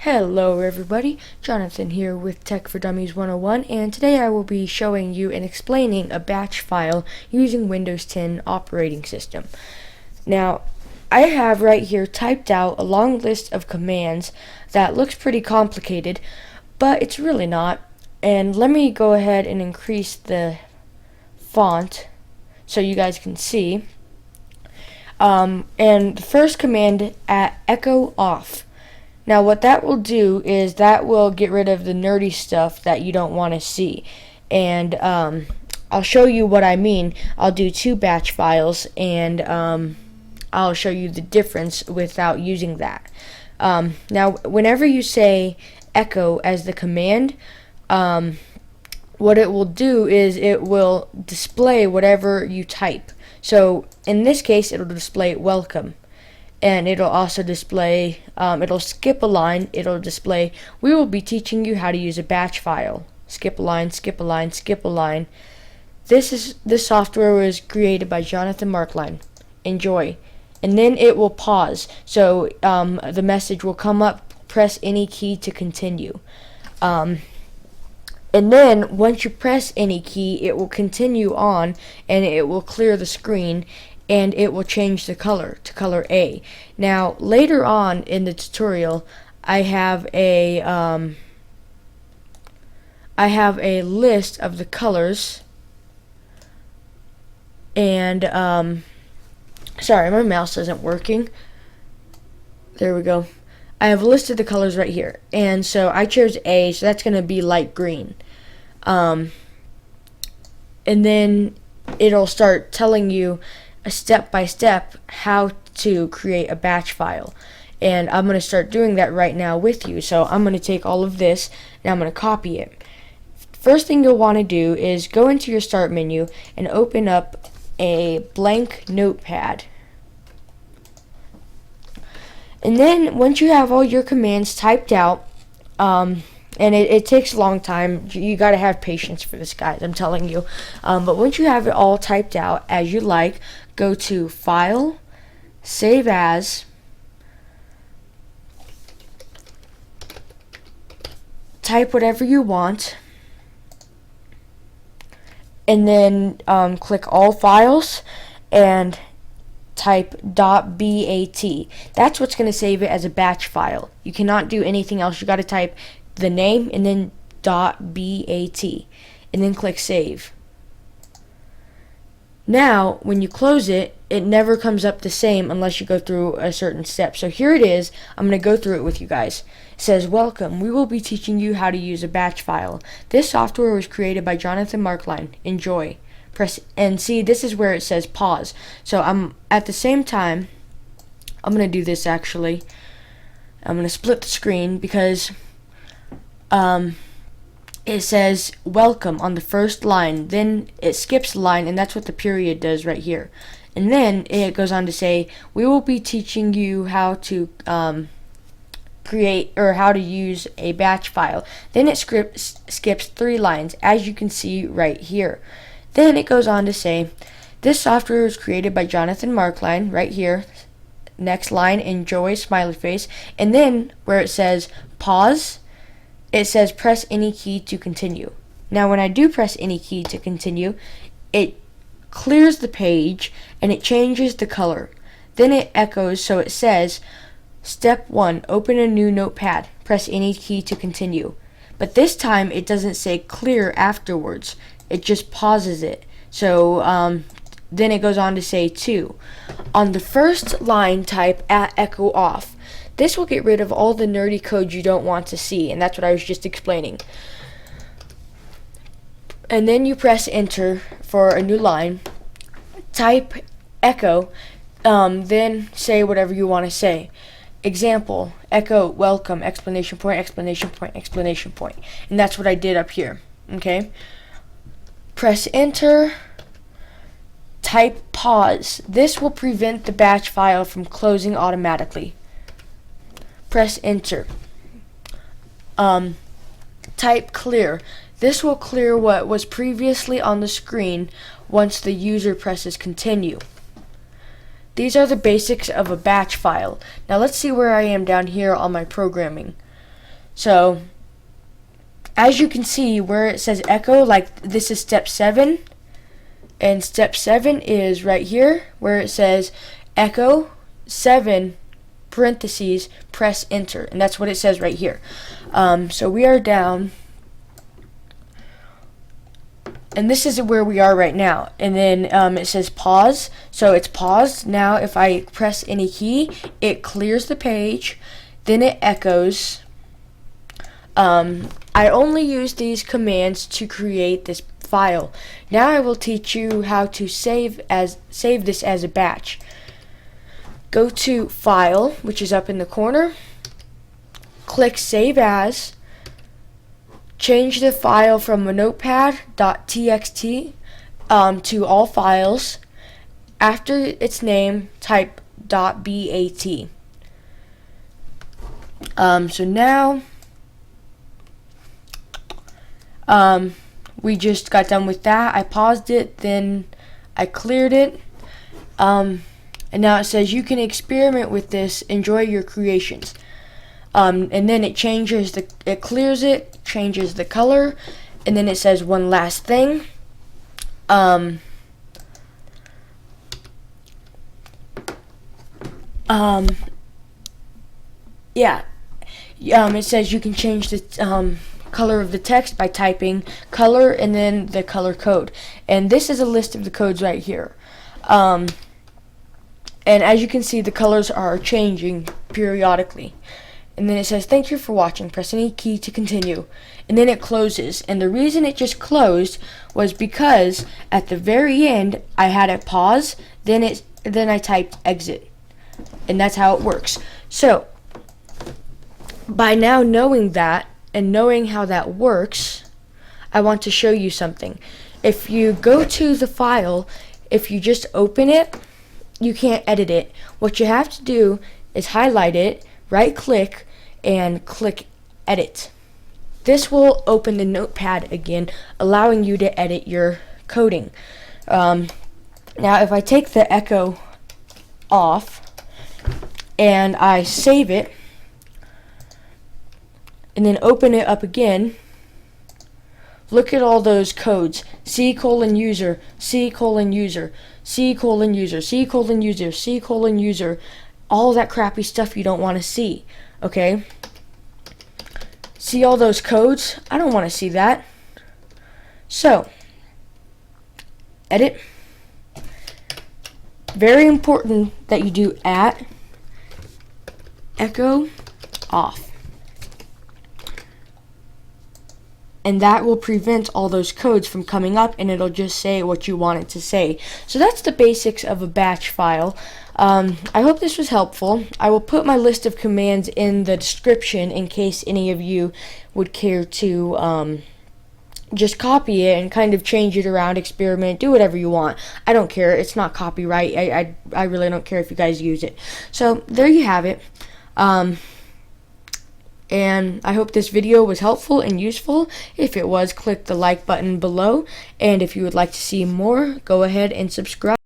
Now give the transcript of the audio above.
Hello everybody, Jonathan here with Tech for Dummies 101, and today I will be showing you and explaining a batch file using Windows 10 operating system. Now, I have right here typed out a long list of commands that looks pretty complicated, but it's really not. And let me go ahead and increase the font so you guys can see. And the first command at echo off. Now what that will do is that will get rid of the nerdy stuff that you don't want to see. And I'll show you what I mean. I'll do two batch files and I'll show you the difference without using that. Now whenever you say echo as the command, what it will do is it will display whatever you type. So in this case it'll display welcome. And it'll also display, it'll skip a line, it'll display, we will be teaching you how to use a batch file. Skip a line, skip a line, skip a line. This software was created by Jonathon Markline. Enjoy. And then it will pause. So the message will come up, press any key to continue. And then once you press any key, it will continue on and it will clear the screen. And it will change the color to color A. Now later on in the tutorial, I have a list of the colors, and sorry, my mouse isn't working. There we go. I have a list of the colors right here, and so I chose A, so that's going to be light green. And then it'll start telling you a step-by-step how to create a batch file, and I'm going to start doing that right now with you. So I'm going to take all of this and I'm going to copy it. First thing you'll want to do is go into your start menu and open up a blank notepad, and then once you have all your commands typed out, and it takes a long time. You got to have patience for this, guys, I'm telling you. But once you have it all typed out as you like, go to File, Save As, type whatever you want, and then click All Files and type .bat. That's what's going to save it as a batch file. You cannot do anything else. You got to type the name and then .bat, and then click Save. Now when you close it, it never comes up the same unless you go through a certain step. So here it is. I'm going to go through it with you guys. It says, welcome, we will be teaching you how to use a batch file. This software was created by Jonathon Markline. Enjoy. Press, and see, this is where it says pause. So I'm at the same time, I'm going to do this actually. I'm going to split the screen because it says welcome on the first line, then it skips a line, and that's what the period does right here. And then it goes on to say, we will be teaching you how to create or how to use a batch file. Then it skips 3 lines, as you can see right here. Then it goes on to say, this software was created by Jonathon Markline, right here. Next line, enjoy, smiley face. And then where it says pause, it says press any key to continue. Now when I do press any key to continue, it clears the page and it changes the color. Then it echoes, so it says step 1, open a new notepad, press any key to continue. But this time it doesn't say clear afterwards, it just pauses it. So then it goes on to say 2. On the first line, type at echo off. This will get rid of all the nerdy code you don't want to see, and that's what I was just explaining. And then you press enter for a new line, type echo, then say whatever you want to say. Example, echo welcome, exclamation point, exclamation point, exclamation point. And that's what I did up here, okay? Press enter, type pause. This will prevent the batch file from closing automatically. Press enter. Type clear. This will clear what was previously on the screen once the user presses continue. These are the basics of a batch file. Now let's see where I am down here on my programming. So as you can see where it says echo, like this is step 7, and step 7 is right here where it says echo 7 parentheses press enter, and that's what it says right here. So we are down, and this is where we are right now, and then it says pause, so it's paused. Now if I press any key, it clears the page, then it echoes. I only use these commands to create this file. Now I will teach you how to save this as a batch. Go to File, which is up in the corner, click Save As, change the file from a notepad.txt to all files. After its name, type .bat. So now we just got done with that. I paused it, then I cleared it, and now it says you can experiment with this, enjoy your creations. And then it clears it, changes the color, and then it says one last thing. It says you can change the color of the text by typing color and then the color code, and this is a list of the codes right here. And as you can see, the colors are changing periodically. And then it says thank you for watching, press any key to continue, and then it closes. And the reason it just closed was because at the very end I had it pause, then I typed exit, and that's how it works. So by now knowing that and knowing how that works, I want to show you something. If you go to the file, if you just open it, you can't edit it. What you have to do is highlight it, right click, and click edit. This will open the notepad again, allowing you to edit your coding. Now if I take the echo off and I save it and then open it up again, look at all those codes: C:\user, C:\user, C:\user, C:\user, C:\user, all that crappy stuff you don't want to see. Okay? See all those codes? I don't want to see that. So, edit. Very important that you do @echo off. And that will prevent all those codes from coming up, and it'll just say what you want it to say. So that's the basics of a batch file. I hope this was helpful. I will put my list of commands in the description in case any of you would care to just copy it and kind of change it around, experiment, do whatever you want. I don't care. It's not copyright. I really don't care if you guys use it. So there you have it. And I hope this video was helpful and useful. If it was, click the like button below. And if you would like to see more, go ahead and subscribe.